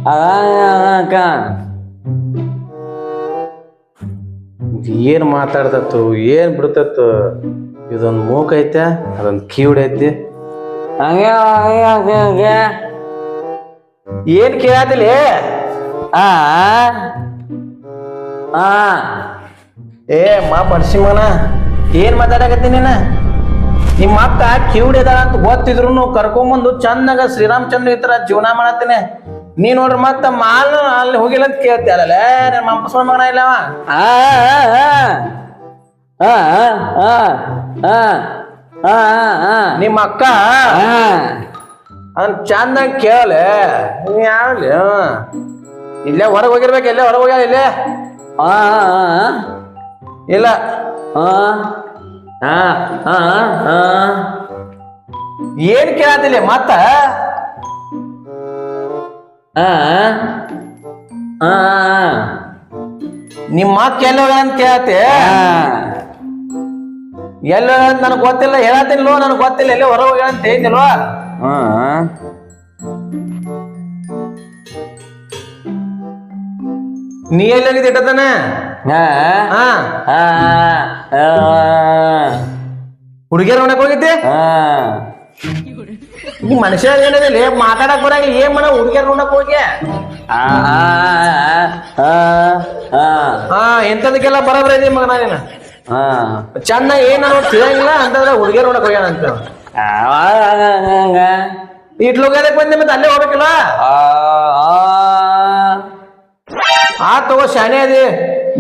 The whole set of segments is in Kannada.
ಅಕ್ಕ ಏನ್ ಮಾತಾಡ್ತತ್ತು ಏನ್ ಬಿಡ್ತತ್ತು. ಇದೊಂದು ಮೂಕ್ ಐತೆ ಅದೊಂದು ಕಿವಿಡ್ ಐತಿ. ಏನ್ ಕೇಳಾದಿಲ್ಲ ಏ ಮಾ ಪರ್ಸಿಮನ ಏನ್ ಮಾತಾಡಕತ್ತಿ ನೀನ? ನಿಮ್ಮ ಅಕ್ಕ ಕಿವಿಡ್ ಇದಾಳ ಅಂತ ಗೊತ್ತಿದ್ರು ಕರ್ಕೊಂಬಂದು ಚಂದಾಗ ಶ್ರೀರಾಮಚಂದ್ರ ಈ ತರ ಜೀವನ ಮಾಡತ್ತೀನಿ. ನೀ ನೋಡ್ರಿ ಮತ್ತ ಮಾಲ್ ಅಲ್ಲಿ ಹೋಗಿಲ್ಲ ಅಂತ ಕೇಳ್ತಿ ಅಲ್ಲೇ ನನ್ನ ಮಪ್ಪಸ್ವಾಮಿ ಮಗನ ಇಲ್ಲವ. ನಿಮ್ಮ ಅಕ್ಕ ಅದನ್ನ ಚಂದಾಗ ಕೇಳಲೆ ಯಾವಲಿ ಇಲ್ಲೇ ಹೊರಗೆ ಹೋಗಿರ್ಬೇಕು. ಎಲ್ಲೇ ಹೊರಗೆ ಹೋಗ್ಯಾಳ ಇಲ್ಲೇ ಇಲ್ಲ ಏನ್ ಕೇಳತಿಲ್ಲ ಮತ್ತ ನಿಮ್ಮ ಅಕ್ಕ ಎಲ್ಲ ಅಂತ ಕೇಳತ್ತೆ. ಎಲ್ಲ ನನಗೆ ಗೊತ್ತಿಲ್ಲ ಹೇಳತ್ತಿಲ್ವೋ ನನಗೆ ಗೊತ್ತಿಲ್ಲ ಎಲ್ಲೇ ಹೊರ ಹೋಗ್ಯಾಳ ಅಂತ ಹೇಳಿಲ್ವಾ? ನೀ ಎಲ್ಲೋಗಿದ್ದ ಇಟ್ಟತಾನ ಹುಡುಗಿಯರ್ ನೋಡಕ್ ಹೋಗಿದ್ದೆ? ಈ ಮನುಷ್ಯ ಏನಿದೆ ಮಾತಾಡಕ್ ಬರಾಗ ಏನ್ ಮಾಡ ಹುಡುಗಿಯರ್ ನೋಡಕ್ ಹೋಗಿ ಎಂತದಕ್ಕೆಲ್ಲ ಬರಬ್ರ ಇದೆ ಮಗನ ನೀನ ಚಂದ ಏನ್ ತಿಳಿಯಂಗಿಲ್ಲ ಅಂತಂದ್ರೆ ಹುಡುಗಿಯರ್ ನೋಡಕ್ ಹೋಗ್ಯಾನ ಅಂತ ಇಟ್ಲೋಗ್ಯದಕ್ ಬಂದೆ ಮತ್ತೆ ಅಲ್ಲೇ ಹೋಗ್ಬೇಕಿಲ್ಲ. ಆ ತಗೋ ಶಾನೆ ಅದಿ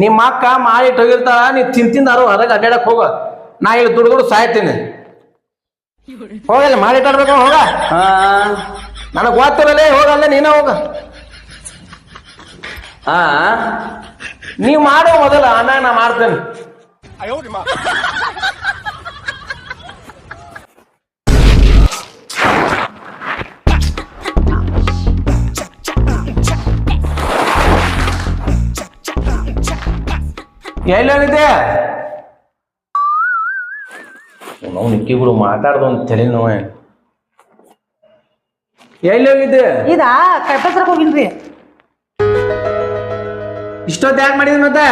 ನಿಮ್ಮ ಅಕ್ಕ ಮಾಡಿಟ್ಟು ಹೋಗಿರ್ತಾಳ. ನೀ ತಿಂದಾರು ಹೊರಗೆ ಅಡ್ಡಾಡಕ್ ಹೋಗ. ನಾ ಇಲ್ಲಿ ದುಡ್ಡು ಸಾಯ್ತೀನಿ. ಹೋಗಲ್ಲ ಮಾಡಿಟ್ಟಾಡ್ಬೇಕು ಹೋಗ. ನನಗ್ ಗೊತ್ತಿರಲ್ಲೇ ಹೋಗಲ್ಲ ನೀನ ಹೋಗ. ನೀವ್ ಮಾಡೋ ಮೊದಲ ಆಮ್ಯಾಗ ನಾ ಮಾಡ್ತೇನೆ. ಎಲ್ಲಿ ಹೋಗಿದ್ದೆ? ನಾವು ನಿಕ್ಕಿಗಳು ಮಾತಾಡ್ದೊಂದು ತಲೆ ನೋವು. ಎಲ್ಲಿ ಹೋಗಿದ್ದೆ? ಇದಾ ಕೈಪತ್ರಕ್ಕೆ ಹೋಗಿನ್ರಿ. ಇಷ್ಟೊತ್ತು ಯಾಕೆ ಮಾಡಿದ್ರಿ ಮತ್ತೆ?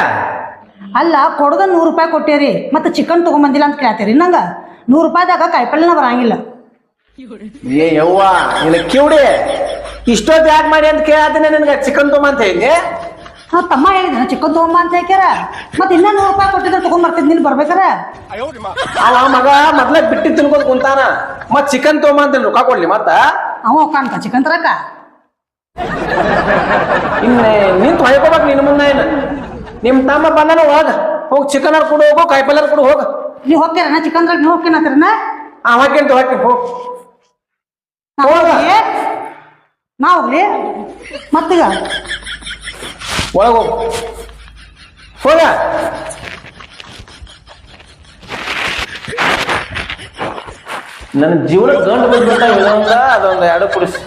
ಅಲ್ಲ ಕೊಡೋದ 100 ರೂಪಾಯಿ ಕೊಟ್ಟೇರಿ ಮತ್ತೆ ಚಿಕನ್ ತಗೊಂಬಂದಿಲ್ಲ ಅಂತ ಕೇಳ್ತೀರಿ. ನಂಗೆ 100 ರೂಪಾಯಿದಾಗ ಕಾಯಿಪಲ್ಲೆನ ಬರಂಗಿಲ್ಲ. ಏ ಯವ್ವ ನಿನ್ನ ಕಿವಿಡಿ ಇಷ್ಟೊತ್ತು ಯಾಕೆ ಮಾಡಿ ಅಂತ ಕೇಳತ್ತೀನಿ. ನಿನಗೆ ಚಿಕನ್ ತೊಗೊಂಬಂತ ಹೇಳಿ ತಮ್ಮ ಹೇಳಿದ ಚಿಕನ್ ತಗೊಂಬ ಅಂತ ಹೇಳ್ಯಾರ. ಮತ್ತೆ ಇನ್ನ 100 ರೂಪಾಯಿ ಕೊಟ್ಟಿದ್ರೆ ತಗೊಂಡ್ಬರ್ತಿದ್ ನೀನ್ ಬರ್ಬೇಕಾರ. ಅವ ಮಗ ಮೊದ್ಲ ಬಿಟ್ಟಿ ತಿನ್ಕೋದ್ ಕುಂತಾನ ಮತ್ ಚಿಕನ್ ತೊಗೊಂಬಂತ ರೊಕ್ಕ ಕೊಡ್ಲಿ ಮತ್ತ ಅವ ಕಾಣ್ತ ಚಿಕನ್ ತರಕ. ಇನ್ನೇ ನಿಂತು ಹೊಯ್ಕೋಬೇಕು ನಿನ್ನ ಮುಂದೆ. ಏನು ನಿಮ್ ತಮ್ಮ ಬಂದನ ಹೋಗಿ ಚಿಕನ್ ಕೊಡು ಹೋಗು ಕಾಯಿಪಲ್ಲೆ ಕೊಡು ಹೋಗ. ನೀವ್ ಹೋಗ್ಯಾರ ಚಿಕನ್ ದ್ರಾಗ ನೀವು ಹೋಗ್ಕೇನತ್ತೀರನ? ಹಾಕೇಂತ ಹೋಗಿ ನಾ ಹೋಗ್ಲಿ ಮತ್ತೀಗ ಒಳಗ ಹೋಗ. ನನ್ನ ಜೀವನ ಗಂಡು ಬಂದ್ಬಿಟ್ಟ ಇದೊಂದ ಅದೊಂದು ಎರಡು ಕುಡಿಸಿ.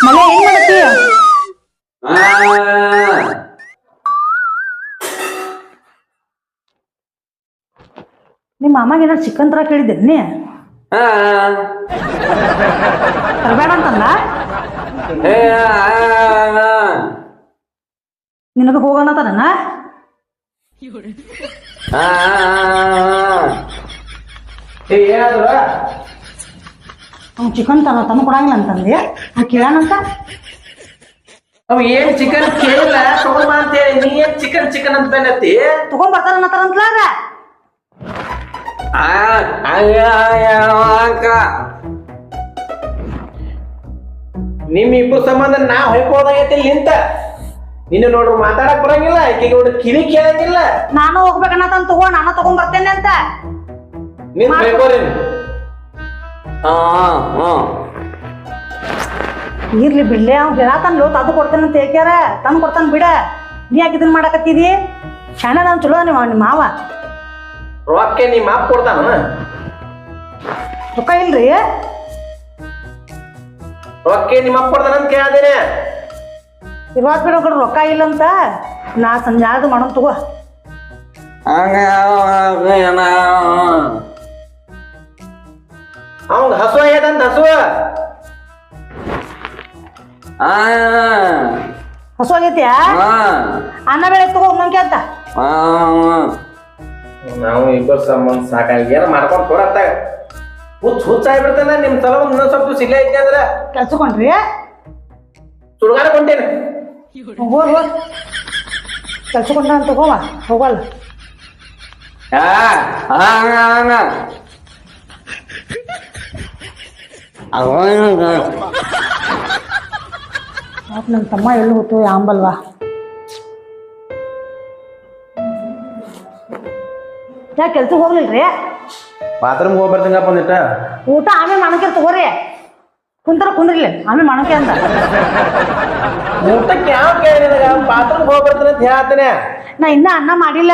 ಮನೆ ಏನ್ ಮಾಡತ್ತಿ? ನಿಮ್ಮ ಅಮ್ಮಗೆ ಏನಾರು ಚಿಕನ್ ತರ ಕೇಳಿದ್ದೇನೆ ತರಬೇಡ ಅಂತಂದ. ನಿನಗ ಹೋಗೋಣತನ ಅವ್ನು ಚಿಕನ್ ತಂದು ಕೊಡಂಗಿಲ್ಲ ಅಂತಂದಿ. ಕೇಳೋಣಂತ ಅವ್ ಏನ್ ಚಿಕನ್ ಕೇಳಿಲ್ಲ ತಗೊಂಬ ಅಂತೇಳಿ ನೀ ಏನ್ ಚಿಕನ್ ಚಿಕನ್ ಅಂತ ಬಂದತಿ ತಗೊಂಡ್ಬರ್ತಾರಂತಲಾರ. ನಿಮ್ ಇಬ್ರು ಸಂಬಂಧ ನಾ ಹೊಯ್ಕೋದಾಗೈತಿ ನಿಂತ. ನಿನ್ನ ನೋಡ್ರು ಮಾತಾಡಕ್ ಬರಂಗಿಲ್ಲ, ಆಕೆಗೆ ನೋಡ್ರಿ ಕಿವಿ ಕೇಳಂಗಿಲ್ಲ. ನಾನು ಹೋಗ್ಬೇಕನ್ನ ತಗೋ ನಾನು ತಗೊಂಡ್ ಬರ್ತೇನೆ ಅಂತ ನಿನ್ ಹೊಯ್ಕೋರಿ. ಇರ್ಲಿ ಬಿಡ್ಲೆ ಅವ್ನು ಹೇಳತನ್ಲು ಅದು ಕೊಡ್ತೇನೆ ಅಂತ ಹೇಳ್ಕ್ಯಾರ. ತಂದು ಕೊಡ್ತಾನ ಬಿಡ. ನೀ ಯಾಕೆ ಇದನ್ನ ಮಾಡಕತ್ತಿದಿ? ಶಾಣ ನಾನು ಚಲೋ ನಿಮ್ಮ ಮಾವ. ರೊಕ್ಕ ನಿಮ್ಮ ಮಾಪ್ ಕೊಡ್ತಾನ? ರೊಕ್ಕ ಇಲ್ರಿ. ರೊಕ್ಕ ನಿಮ್ಮ ಅಪ್ಪ ಕೊಡ್ತಾನ ಅಂತ ಕೇಳದೇನೆ. ಇರುವಾಗ ಬಿಡೋ ಕಡೆ ರೊಕ್ಕ ಇಲ್ಲ ಅಂತ ನಾ ಸಂಜೆ ಅದು ಮಾಡೋಣ ತಗೋ. ಅವಂಗ ಹಸು ಆಗ್ಯದಂತ ಹಸು. ಹಸು ಆಗೈತಿಯಾ? ಅನ್ನ ಬೆಳೆ ತಗೋ ಉಣ್ಣಂಕೆ ಅಂತ. ನಾವು ಇಬ್ಬರು ಸಂಬಂಧ ಸಾಕಾಗಿ ಏನ ಮಾಡ್ಕೊಂಡು ಕೊಡತ್ತಾಗ ಹುಚ್ಚ ಆಗ್ಬಿಡ್ತಾನ. ನಿಮ್ ಸಲ ಇನ್ನೊಂದ್ ಸ್ವಲ್ಪ ಸಿಲೆ ಐತಿ ಅಂದ್ರ ಕೆಲ್ಸಕೊಂಡ್ರಿ ಸುಡ್ಗಾಡ ಕೊಂಟೇನೆ. ಹೋಗ್ ಕೆಲ್ಸಕೊಂಡ ಅಂತ ತಗೋವ ಹೋಗಲ್ಲ. ನನ್ನ ತಮ್ಮ ಎಲ್ಲಿ ಹೋತು ಯಾಂಬಲ್ವಾ. ಯಾ ಕೆಲ್ಸಕ್ಕೆ ಹೋಗ್ಲಿಲ್ರಿ? ಬಾತ್ರೂಮ್ ಹೋಗಿ ಬರ್ದಂಗಪ್ಪ ಒಂದಿಟ್ಟ. ಊಟ ಆಮೇಲೆ ಮಾಡಕ್ಕೆ ತಗೋರಿ. ಕುಂತಾರ ಕುಂದ್ರಿಲ್ಲ ಆಮೇಲೆ ಮಾಡಕ್ಕೆ ಅಂತ. ಊಟಕ್ಕೆ ಯಾವ ಕೇಳಿ ಬಾತ್ರೂಮ್ ಹೋಗಿ ಬರ್ತೀನಿ ಅಂತ ಹೇಳ್ತಾನೆ. ನಾ ಇನ್ನ ಅನ್ನ ಮಾಡಿಲ್ಲ.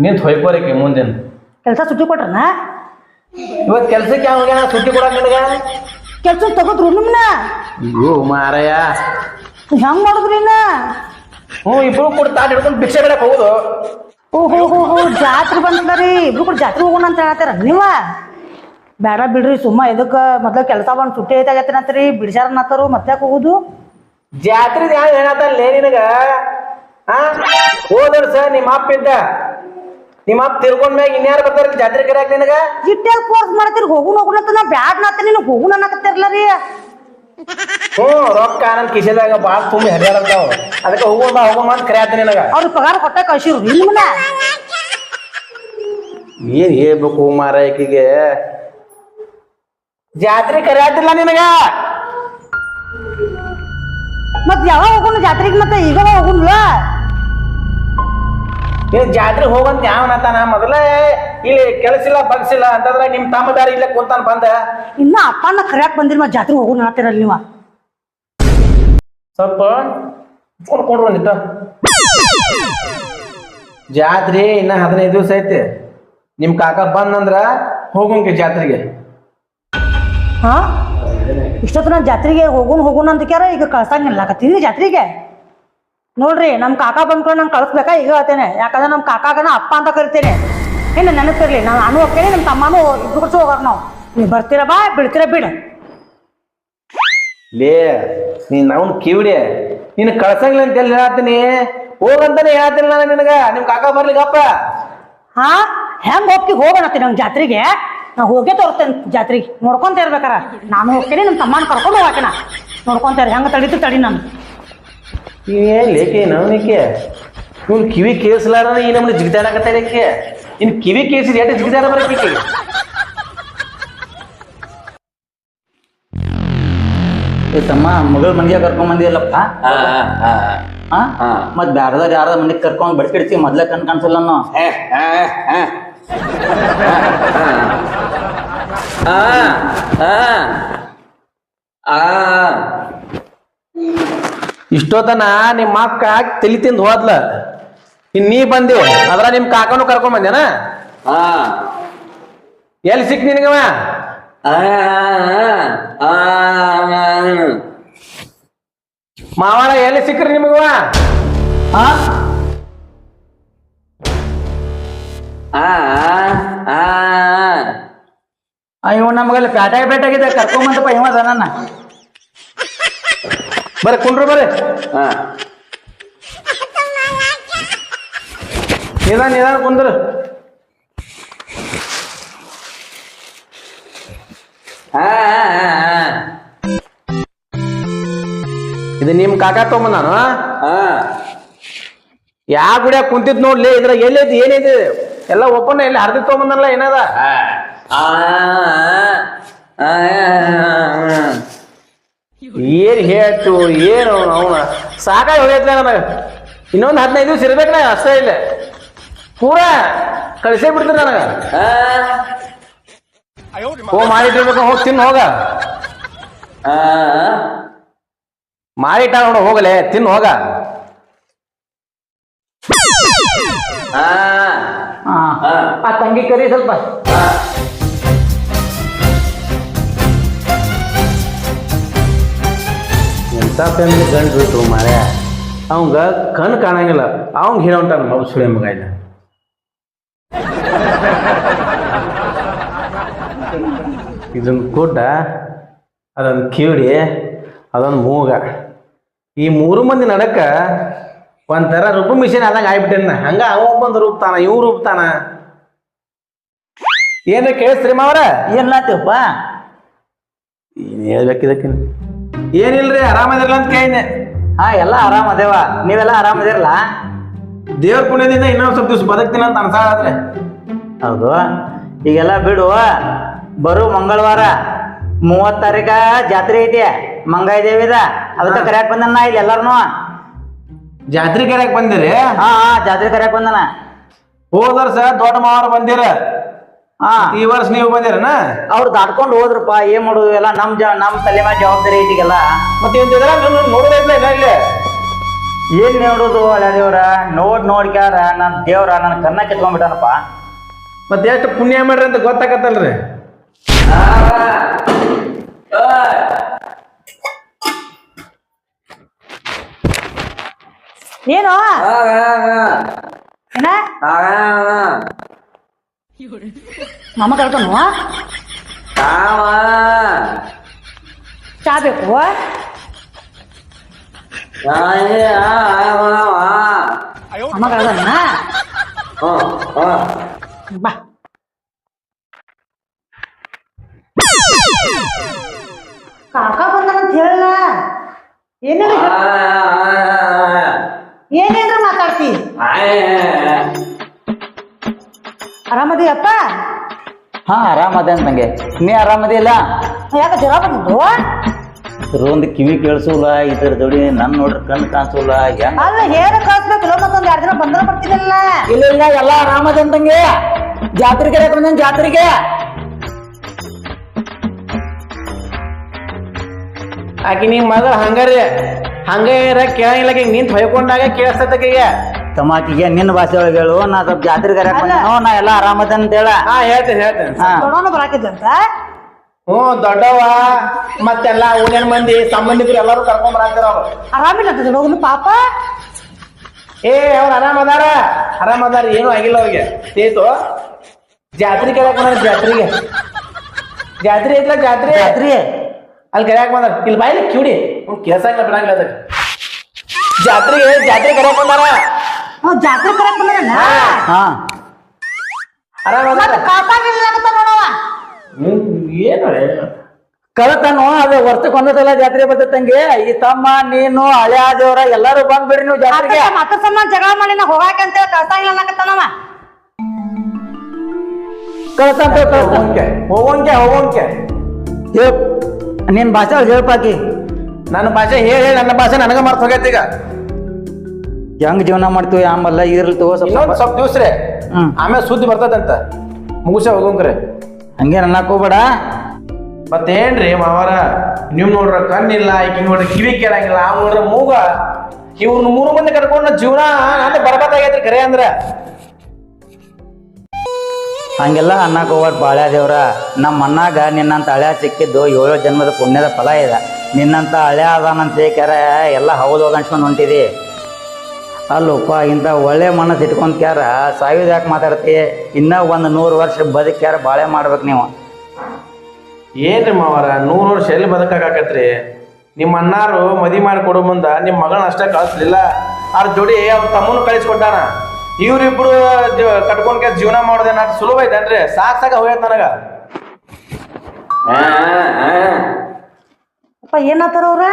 ನಿಂತ ಹೊಯ್ಕೋರಿಕೆ ಮುಂದೇನು ಕೆಲಸ ಸುಟ್ಟಿ ಕೊಟ್ರನ? ಇವತ್ತು ಕೆಲ್ಸಕ್ಕೆ ಯಾವ ಹೋಗ್ಯಾನ ಸುಟ್ಟಿ ಕೊಡಕ್ ನಿನಗ? ಕೆಲ್ಸ ತಗೋದ್ರು ನಿಮ್ನ. ಅಯ್ಯೋ ಮಾರಯ್ಯ, ಹೆಂಗ್ ಮಾಡಿದ್ರಿ ಇನ್ನ? ಇಬ್ರು ಕೂಡ ತಾಟ್ ಹಿಡ್ಕೊಂಡು ಭಿಕ್ಷೆ ಬೇಡಕ್ ಹೋಗುದು. ಓಹೋ ಜಾತ್ರೆ ಬಂದ್ರಿ, ಇಬ್ರು ಕೂಡ ಜಾತ್ರೆ ಹೋಗೋಣ ಅಂತ ಹೇಳ್ತಾರ ನೀವ? ಬೇಡ ಬಿಡ್ರಿ ಸುಮ್ಮ ಎದಕ್ಕೆ ಮೊದ್ಲ ಕೆಲಸ ಬಂದು ಸುಟ್ಟಿ ಐತಾಗತ್ತೇನತ್ರಿ ಬಿಡ್ಸಾರ ನತ್ತಾರು ಮತ್ತೆ ಹೋಗುದು. ಜಾತ್ರೆದ ಯಾವ ಹೇಳತ್ತಲ್ಲೇ ನಿನಗ? ಹೋದ ವರ್ಷ ನಿಮ್ಮ ಅಪ್ಪ ಇದ್ದ, ನಿಮ್ಮ ಅಪ್ಪ ತಿರ್ಕೊಂಡ್ ಮ್ಯಾಗ ಇನ್ಯಾರು ಬರ್ತಾರ ಜಾತ್ರೆ ಕರ್ಯಾಕ ನಿನಗ? ಇಟ್ಟೆ ಕೋರ್ಸ್ ಮಾಡ್ತೀರಿ ಹೋಗುನ್ ಹೋಗುಣ ಅಂತ. ನಾ ಬ್ಯಾಡ್ ನಾತ ನೀನು ಹೋಗುಣ ಅನ್ನಕತ್ತಿರ್ಲ ರೀ. ರೊಕ್ಕ ನನ್ ಕಿಶೆದಾಗ ಬಾಳ ತುಂಬಿ ಹರಿಯಾಡತಾವ, ಅದಕ್ಕೆ ಹೋಗೋಣ ಅಂತ ಕರ್ಯಾತ ನಿನಗ. ಅವ್ರ ಪಗಾರ ಕೊಟ್ಟ ಕಳ್ಸಿರು ನಿಮ್ಮನ್ನ. ಏನ್ ಹೇಳ್ಬೇಕು ಮಾರಾಯಕಿಗೆ? ಜಾತ್ರೆ ಕರ್ಯಾತಿಲ್ಲ ನಿನಗ. ಮತ್ ಯಾವಾಗ ಹೋಗೋಣ ಜಾತ್ರೆಗೆ? ಮತ್ತೆ ಈಗ ಹೋಗುನ್ಲ? ನೀನ್ ಜಾತ್ರೆ ಹೋಗಂತ ಯಾವನತಾನ? ಮೊದಲ ಇಲ್ಲಿ ಕೆಲಸಿಲ್ಲ ಬಗ್ಸಿಲ್ಲ ಅಂತಂದ್ರ ನಿಮ್ ತಮ್ಮದಾರಿ ಇಲ್ಲ ಕುಂತಾನ ಬಂದ. ಇನ್ನ ಅಪ್ಪನ ಕರ್ಯಾಕ್ ಬಂದಿರಿ ಮತ್ ಜಾತ್ರೆ ಹೋಗೋಣ ಅನ್ನತ್ತಿರಲ್ಲ ನೀವ. ಸ್ವಲ್ಪ ಕೊಂಡ್ರು ಬಂದಿಟ್ಟ. ಜಾತ್ರೆ ಇನ್ನ 15 ದಿವಸ ಐತಿ. ನಿಮ್ ಕಾಕ ಬಂದಂದ್ರ ಹೋಗಂಗೆ ಜಾತ್ರೆಗೆ. ಹಾ ಇಷ್ಟೊತ್ತು ನಾನು ಜಾತ್ರೆಗೆ ಹೋಗೋಣ ಅಂತ ಕ್ಯಾರ ಈಗ ಕಳ್ಸಂಗಿಲ್ಲಕತ್ತೀನಿ ಜಾತ್ರೆಗೆ. ನೋಡ್ರಿ ನಮ್ ಕಾಕ ಬಂದ್ಕೊಂಡು ನಂಗೆ ಕಳಿಸ್ಬೇಕಾ ಈಗ ಹೇಳ್ತೇನೆ. ಯಾಕಂದ್ರೆ ನಮ್ ಕಾಕಾಗನ ಅಪ್ಪ ಅಂತ ಕರಿತೇನೆ. ಏನು ನೆನಪಿರ್ಲಿ, ನಾನು ಹೋಗ್ತೇನೆ, ನಮ್ಮ ತಮ್ಮನೂ ಇಬ್ರು ಕೊಡ್ಸಿ ಹೋಗಾರ ನಾವು. ನೀವು ಬರ್ತೀರ ಬಾ, ಬಿಡ್ತೀರ ಬಿಡ. ಲೇ ನೀನ್ ಅವ್ನ ಕಿವಿಡಿ, ನೀನ್ ಕಳ್ಸಂಗಿಲ್ಲ ಅಂತ ಎಲ್ಲಿ ಹೇಳ್ತೀನಿ? ಹೋಗಂತಾನೆ ಹೇಳ್ತೀನಿ ನಾನು ನಿನಗ. ನಿಮ್ ಕಾಕ ಬರ್ಲಿಕ್ಕಪ್ಪ. ಹಾ ಹೆಂಗ್ ಹೋಗೋಣತ್ತಿ ನಮ್ ಜಾತ್ರೆಗೆ? ನಾ ಹೋಗೇ ತೋರ್ತೇನೆ ಜಾತ್ರೆಗೆ, ನೋಡ್ಕೊಂತ ಇರ್ಬೇಕಾರ. ನಾನು ಹೋಗ್ತೇನೆ, ನಮ್ಮ ತಮ್ಮನ ಕರ್ಕೊಂಡು ಹೋಗಾಕಿನ ನೋಡ್ಕೊಂತಾರೆ ಹೆಂಗ ತಡೀತು ತಡಿ. ನಾನು ಏನ್ ಲೇಕೆ ನವನಿಕೆ ಇವ್ನು ಕಿವಿ ಕೇಳಿಸ್ಲಾರ ಈ ನಮ್ಗೆ ಜಿಗಿದಾಡಕತ್ತಕ್ಕೆ. ಇನ್ ಕಿವಿ ಕೇಳಿಸಿದ ಎಷ್ಟು ಜಿಗಿದಾಡ ಬರಕ್ಕೆ. ತಮ್ಮ ಮಗಳ ಮನೆಗೆ ಕರ್ಕೊಂಡ್ ಬಂದಿಲ್ಲಪ್ಪ. ಮತ್ ಬ್ಯಾರದಾರ ಯಾರ ಮನೆಗೆ ಕರ್ಕೊಂಡ್ ಬಡ್ಕಿಡ್ತಿ ಮೊದ್ಲ ಕಣ್ ಕಾಣಿಸಲ್ಲ. ಇಷ್ಟೊತ್ತನ ನಿಮ್ಮ ಅಕ್ಕ ತಲಿ ತಿಂದು ಹೋದ್ಲ, ಇನ್ ನೀ ಬಂದಿ ಅದ್ರ ನಿಮ್ ಕಾಕನು ಕರ್ಕೊಂಡ್ ಬಂದೇನ? ಎಲ್ಲಿ ಸಿಕ್ ನಿನಗವ? ಮಾವಾಳ ಎಲ್ಲಿ ಸಿಕ್ಕ್ರಿ ನಿಮಗವ? ಇವ ನಮಗಲ್ಲಿ ಪೇಟಾಗಿದೆ ಕರ್ಕೊಂಬಂತಪ್ಪ ಇವ ನನ್ನ. ಬರ್ರಿ ಕುಂಡ್ರು ಬರ್ರಿ. ನಿಧಾನ ಕುಂದ್ರು. ಇದು ನಿಮ್ ಕಾಕ ತಗೊಂಬ. ನಾನು ಯಾ ಗುಡಿಯಾಗ ಕುಂತಿದ್ ನೋಡ್ಲಿ. ಇದ್ರಾಗ ಎಲ್ಲೈತಿ ಏನೈತಿ ಎಲ್ಲ ಓಪನ್ ಎಲ್ಲಿ ಹರ್ದಿ ತಗೊಂಬಂದಲ್ಲ ಏನದ? ಏನ್ ಹೇಳ್ತು ಏನು ಅವನ ಸಾಕಾಗಿ ಹೋಗೈತ್ಲ ನನಗ. ಇನ್ನೊಂದು 15 ದಿವಸ ಇರ್ಬೇಕನ ಅಷ್ಟೇ. ಇಲ್ಲ ಪೂರಾ ಕಳಿಸೇ ಬಿಡ್ತೀರಿ ನನಗ. ಮಾಡಿಟ್ಟಿರ್ಬೇಕು, ಹೋಗಿ ತಿನ್ನು ಹೋಗ. ಮಾಡಿಟ್ಟ ನೋಡ, ಹೋಗಲೆ ತಿನ್ನು ಹೋಗ. ಆ ತಂಗಿ ಕರಿ ಸ್ವಲ್ಪ. ಇಂಥ ಫ್ಯಾಮಿಲಿ ಗಂಡು ಬಿಟ್ಟು ಮಾರ್ಯ ಅವಂಗ ಕಣ್ಣು ಕಾಣಂಗಿಲ್ಲ ಅವಂಗ ಹೇಳ ಹೊಂಟಾನ ಮಗು ಸುಳಿ ಮಗ ಇಲ್ಲ ಇದೊಂದು ಕೂಟ ಅದೊಂದು ಕಿವಿಡಿ ಅದೊಂದು ಮೂಗ ಈ ಮೂರು ಮಂದಿ ನಡಕ ಒಂಥರ ರೂಪ ಮಿಷನ್ ಆದಂಗೆ ಆಗ್ಬಿಟ್ಟೇನ ಹಂಗ ಅವ ಬಂದು ರೂಪ್ತಾನ ಇವ್ ರೂಪ್ತಾನ ಏನ ಕೇಳಿಸ್ರಿ ಮಾವ್ರ ಏನ್ಲಾತಿವಪ್ಪ ಏನ್ ಹೇಳ್ಬೇಕಿದಕ್ಕೆ ಏನಿಲ್ರಿ ಆರಾಮದಿರಲ್ಲ ಅಂತ ಕೇಳಿನೆ ಹಾ ಎಲ್ಲ ಆರಾಮ ಅದೇವ ನೀವೆಲ್ಲ ಆರಾಮದಿರಲ್ಲ ದೇವ್ರ ಪುಣ್ಯದಿಂದ ಇನ್ನೊಂದು ಸ್ವಲ್ಪ ದಿವಸ ಬದುಕ್ತೀನಿ ಅಂತ ಅನ್ಸಾದ್ರೆ ಹೌದು ಈಗೆಲ್ಲ ಬಿಡು ಬರು ಮಂಗಳವಾರ 30 ತಾರೀಕ ಜಾತ್ರೆ ಐತಿ ಮಂಗಾಯಿ ದೇವಿದ ಅದಕ್ಕೆ ಕರ್ಯಾಕ್ ಬಂದನ ಇಲ್ಲಿ ಎಲ್ಲಾರನು ಜಾತ್ರೆ ಕರೆಯಕ್ ಬಂದಿರಿ ಹಾ ಜಾತ್ರೆ ಕರ್ಯಾಕ್ ಬಂದನ ಹೋದ ವರ್ಷ ದೊಡ್ಡ ಮಾವಾರ ಬಂದಿರ ಹಾ ಈ ವರ್ಷ ನೀವು ಬಂದಿರನ ಅವ್ರು ದಾಟ್ಕೊಂಡು ಹೋದ್ರಪ್ಪ ಏನ್ ಮಾಡುದು ಎಲ್ಲ ನಮ್ ತಲೆ ಮ್ಯಾಲ ಜವಾಬ್ದಾರಿ ಐತಿಗೆಲ್ಲ ಮತ್ತೆ ನೋಡೋದೈತ್ಲ ಇಲ್ಲ ಇಲ್ಲೇ ಏನ್ ನೋಡುದು ಹಳೆ ದೇವ್ರ ನೋಡ್ಕ್ಯಾರ ನನ್ ದೇವ್ರ ನನ್ ಕನ್ನ ಕಿತ್ಕೊಂಡ್ಬಿಟ್ಟನಪ್ಪ ಮತ್ತೆ ಎಷ್ಟು ಪುಣ್ಯ ಮಾಡ್ರಿ ಅಂತ ಗೊತ್ತಾಗತ್ತಲ್ರಿ ಏನು ಏನ ಮಾಮ ಕರ್ಕೊಂಡು ಚಾ ಬೇಕು ಅಮ್ಮ ಕಳ್ದಣ್ಣ ಬಾ ಕಾಕ ಬಂದಾನಂತ ಹೇಳಲ್ಲ ಏನೇನ್ರ ಮಾತಾಡ್ತಿ ಆರಾಮದಿಯಪ್ಪ ಹಾ ಆರಾಮದೆ ಅಂತಂಗೆ ನೀ ಆರಾಮದಿಲ್ಲ ಯಾಕೆ ಜ್ವರ ಬಂದಿದ್ದು ಒಂದು ಕಿವಿ ಕೇಳಿಸೋಲ್ಲ ಇದ್ರ ಜೋಡಿ ನನ್ ನೋಡ್ರಿ ಕಣ್ಣು ಕಾಣಿಸೋಲ್ಲ ಹೆಂಗ ಅಲ್ಲ ಹೇಳ ಕಳ್ಸ್ಬೇಕಲ್ಲ ಮತ್ತೊಂದ್ 2 ದಿನ ಬಂದ್ರ ಬರ್ತಿದ್ದಿಲ್ಲ ಇಲ್ಲ ಎಲ್ಲ ಆರಾಮದೆ ಅಂತಂಗೆ ಜಾತ್ರೆಗೆ ಬಂದ ಜಾತ್ರೆಗೆ ಆಕಿ ನಿಮ್ ಮಗ ಹಂಗಾರಿ ಹಂಗ ಕೇಳಂಗಿಲ್ಲ ನಿಂತ ಹೊಯ್ಕೊಂಡಾಗ ಕೇಳಿಸ್ತತಕೀಗ ತಮಾಕಿಗೆ ನಿನ್ನ ಭಾಷೆ ಒಳಗೆ ಹೇಳು ನಾ ಸ್ವಲ್ಪ ಜಾತ್ರೆಗೆ ನಾ ಎಲ್ಲ ಆರಾಮದೆ ಅಂತ ಹೇಳ ಹಾ ಹೇಳ್ತೇನೆ ಹಾ ದೊಡ್ಡವನು ಬರಾಕಿದ್ದಂತ ಹ್ಞೂ ದೊಡ್ಡವ ಮತ್ತೆಲ್ಲ ಊರಿನ ಮಂದಿ ಸಂಬಂಧಿಕರು ಎಲ್ಲರೂ ಕರ್ಕೊಂಡ್ ಬರಾಕ್ತಾರ ಅವ್ರು ಆರಾಮಿಲ್ಲ ಅಂತ ದೊಡ್ಡವನು ಪಾಪ ಅವ್ರು ಆರಾಮದಾರ ಏನು ಆಗಿಲ್ಲ ಅವ್ರಿಗೆ ಸೇತು ಜಾತ್ರೆ ಕೇಳಕ್ ಬಂದಾರ ಜಾತ್ರೆ ಐತ್ಲ ಜಾತ್ರೆ ಜಾತ್ರೆ ಅಲ್ಲಿ ಕರ್ಯಾಕ್ ಬಂದಾರ ಇಲ್ಲಿ ಬಾಯಿಲಿ ಕಿವಿಡಿ ಕೇಳ್ಸಂಗಿಲ್ಲ ಬಿಡಂಗಿಲ್ಲ ಅದಕ್ಕೆ ಜಾತ್ರೆ ಕರ್ಯಾಕ್ ಬಂದಾರ ಜಾತ್ರೆ ಕರಕ್ ಬಂದ ಹಾ ಆರಾಮದಾರ ಕಾಕಾಗಿಲ್ಲ ನೋಡವ ಏನು ಕಳತನು ಅದು ವರ್ಷಕ್ಕೆ ಒಂದಸಲ ಜಾತ್ರೆ ಬರ್ತಂಗೆ ಈ ತಮ್ಮ ನೀನು ಹಳೆ ಆದೇವ್ರ ಎಲ್ಲಾರು ಬಂದ್ಬಿಡ್ರಿ ನೀವು ಜಾತ್ರೆಗೆ ಮತ್ತ ಸಮಾನ ಜಗಳ ಮಾಡಿ ನಾ ಹೋಗಾಕ ಅಂತ ಕಳ್ಸಂಗಿಲ್ಲ ಅನ್ನಕತ್ತಾನವ ಹೋಗೋಂಕೆ ನಿನ್ ಭಾಷೆ ಒಳಗೆ ಹೇಳ್ಪಾಕಿ ನನ್ನ ಭಾಷೆ ಹೇಳಿ ನನ್ನ ಭಾಷೆ ನನಗ ಮರ್ತ ಹೋಗೈತಿ ಈಗ ಹೆಂಗ್ ಜೀವನ ಮಾಡ್ತೀವಿ ಆಮಲ್ಲ ಇರ್ಲಿ ತಗೋ ಇನ್ನೊಂದು ಸ್ವಲ್ಪ ದಿವ್ಸ ರೀ ಆಮೇಲೆ ಸುದ್ದಿ ಬರ್ತದಂತ ಮುಗಿಸ ಹೋಗೋಂಕ್ರೆ ಹಂಗೇನ್ ಅನ್ನಕ್ ಹೋಗ್ಬೇಡ ಮತ್ತೇನ್ರಿ ಮಾವಾರ ನೀವ್ ನೋಡ್ರ ಕಣ್ಣಿಲ್ಲ ಈಕಿ ನೋಡ್ರಿ ಕಿವಿ ಕೇಳಂಗಿಲ್ಲ ಅವ್ ನೋಡ್ರ ಮೂಗ ಇವ್ರನ್ನ 3 ಮಂದಿ ಕರ್ಕೊಂಡ ಜೀವನ ನಂದು ಬರ್ಬಾದಾಗೈತ್ರಿ ಖರೆ ಅಂದ್ರ ಹಂಗೆಲ್ಲ ಅನ್ನಕ್ ಹೋಗ್ಬಾರ್ದು ಬಾಳ್ಯಾ ದೇವ್ರ ನಮ್ಮ ಅಣ್ಣಾಗ ನಿನ್ನಂತ ಹಳ್ಯಾ ಸಿಕ್ಕಿದ್ದು 7 ಜನ್ಮದ ಪುಣ್ಯದ ಫಲ ಇದೆ ನಿನ್ನಂತ ಹಳ್ಯಾ ಅದಾನಂತ ಬೇಕಾರ ಎಲ್ಲ ಹೌದು ಅನ್ಸ್ಕೊಂಡು ಹೊಂಟಿದಿ ಅಲ್ಲಪ್ಪ ಇಂಥ ಒಳ್ಳೆ ಮನಸ್ಸು ಇಟ್ಕೊಂಡ್ ಕ್ಯಾರ ಸಾಯುದು ಯಾಕೆ ಮಾತಾಡ್ತಿ ಇನ್ನ 100 ವರ್ಷ ಬದುಕ್ಯಾರ ಬಾಳೆ ಮಾಡ್ಬೇಕು ನೀವು ಏನ್ರಿ ಮಾವಾರ 100 ವರ್ಷ ಎಲ್ಲಿ ಬದುಕಾಕತ್ರಿ ನಿಮ್ಮ ಅಣ್ಣಾರು ಮದಿ ಮಾಡಿ ಕೊಡೋ ಮುಂದ ನಿಮ್ಮ ಮಗಳನ್ನ ಅಷ್ಟೇ ಕಳಿಸ್ಲಿಲ್ಲ ಅದ್ರ ಜೋಡಿ ಅವ್ರ ತಮ್ಮನ ಕಳಿಸ್ಕೊಟ್ಟಾನ ಇವ್ರಿಬ್ರು ಕಟ್ಕೊಂಡ್ಕೆ ಜೀವನ ಮಾಡೋದೇ ನಾಟ್ ಸುಲಭ ಐತೇನ್ರಿ ಸಾಕ ಹೋಗೈತ್ ನನಗ ಅಪ್ಪ ಏನತ್ತಾರ ಅವ್ರ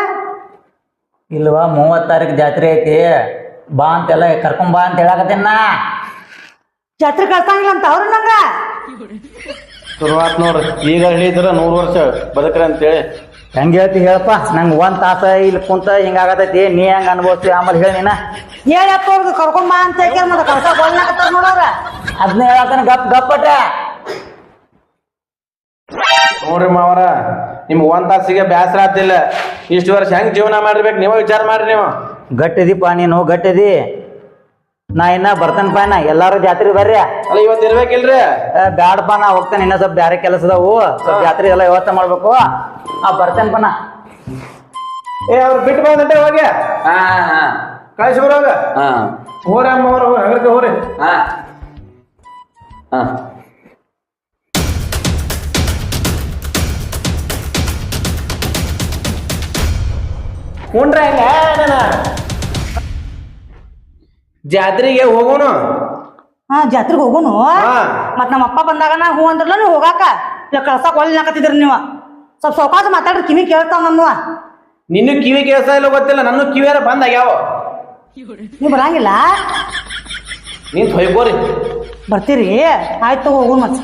ಇಲ್ವಾ 30 ತಾರೀಕು ಜಾತ್ರೆ ಐತಿ ಬಾ ಅಂತೆಲ್ಲ ಕರ್ಕೊಂಡ್ ಬಾ ಅಂತ ಹೇಳಕತ್ತೇನ ಜಾತ್ರೆ ಕಳ್ಸಂಗಿಲ್ಲ ಅಂತ ಅವ್ರು ನಂಗ ಶುರುವಾತ್ ನೋಡ್ರಿ ಈಗ ಹೇಳಿದ್ರ 100 ವರ್ಷ ಬದುಕ್ರಿ ಅಂತೇಳಿ ಹೆಂಗ್ ಹೇಳ್ತಿ ಹೇಳಪ್ಪ ನಂಗೆ 1 ತಾಸ ಇಲ್ಲಿ ಕುಂತ ಹಿಂಗಾಗತೈತಿ ನೀ ಹೆಂಗ ಅನ್ಭವಿಸ್ತಿ ಆಮೇಲೆ ಹೇಳಿ ನೀನ ಹೇಳಪ್ಪ ಅವ್ರಿಗೆ ಕರ್ಕೊಂಡ್ ಬಾ ಅಂತ ಹೇಳ್ಯಾರ ಮತ್ತೆ ಕಳ್ಸ ಗೋಲ್ನಾಕತ್ತಾರ ನೋಡವ್ರ ಅದನ್ನ ಹೇಳತ್ತಾನ ಗಪ್ಪಟ್ಟ ನೋಡ್ರಿ ಮಾವರ ನಿಮ್ಗೆ 1 ತಾಸಿಗೆ ಬೇಸರ ಆಗ್ತಿಲ್ಲ ಇಷ್ಟು ವರ್ಷ ಹೆಂಗ್ ಜೀವನ ಮಾಡಿರ್ಬೇಕು ನೀವ ವಿಚಾರ ಮಾಡ್ರಿ ನೀವು ಗಟ್ಟಿದಿಪ್ಪ ನೀನು ಗಟ್ಟಿದಿ ನಾ ಇನ್ನ ಬರ್ತೇನಪ್ಪ ಇನ್ನ ಎಲ್ಲಾರು ಜಾತ್ರೆ ಬರ್ರಿ ಅಲ್ಲ ಇವತ್ತು ಇರ್ಬೇಕಿಲ್ರಿ ಬ್ಯಾಡಪ್ಪ ನಾ ಹೋಗ್ತೇನೆ ಇನ್ನ ಸ್ವಲ್ಪ ಬ್ಯಾರೆ ಕೆಲಸದವು ಸ್ವಲ್ಪ ಜಾತ್ರೆ ಎಲ್ಲ ವ್ಯವಸ್ಥೆ ಮಾಡ್ಬೇಕು ಬರ್ತೇನಪ್ಪ ನಾ ಏ ಅವ್ರು ಬಿಟ್ಟು ಬಂದಂತೆ ಹೋಗಿ ಹಾ ಹಾ ಕಳಿಸಿ ಬರೋಗ ಹಾ ಹೋರಿ ಅಮ್ಮ ಅವ್ರ ಹಗರ್ಕ ಹೋರಿ ಹಾ ಹಾ ಕುಂಡ್ರ ಇಲ್ಲ ನಾನು ಜಾತ್ರೆಗೆ ಹೋಗೋಣ ಹಾ ಜಾತ್ರೆಗೆ ಹೋಗುನು ಮತ್ ನಮ್ಮ ಅಪ್ಪ ಬಂದಾಗ ನಾ ಹೂ ಅಂದ್ರಲ್ಲ ನೀವು ಹೋಗಾಕ ಇಲ್ಲ ಕಳ್ಸಾಕ ಒಳ್ಳೆ ಹಾಕತ್ತಿದ್ರಿ ನೀವು ಸ್ವಲ್ಪ ಸೌಕಾಸ ಮಾತಾಡ್ರಿ ಕಿವಿ ಕೇಳ್ತಾವ ನಮ್ಮ ನಿನ್ನೂ ಕಿವಿ ಕೇಳ್ಸ ಇಲ್ಲ ಗೊತ್ತಿಲ್ಲ ನನ್ನ ಕಿವಿಯಾರ ಬಂದಾಗ್ಯಾವ ನೀವು ಬರಂಗಿಲ್ಲ ನಿಂತ ಹೊಯ್ಕೋರಿ ಬರ್ತೀರಿ ಆಯ್ತು ಹೋಗುನ್ ಮತ್ತೆ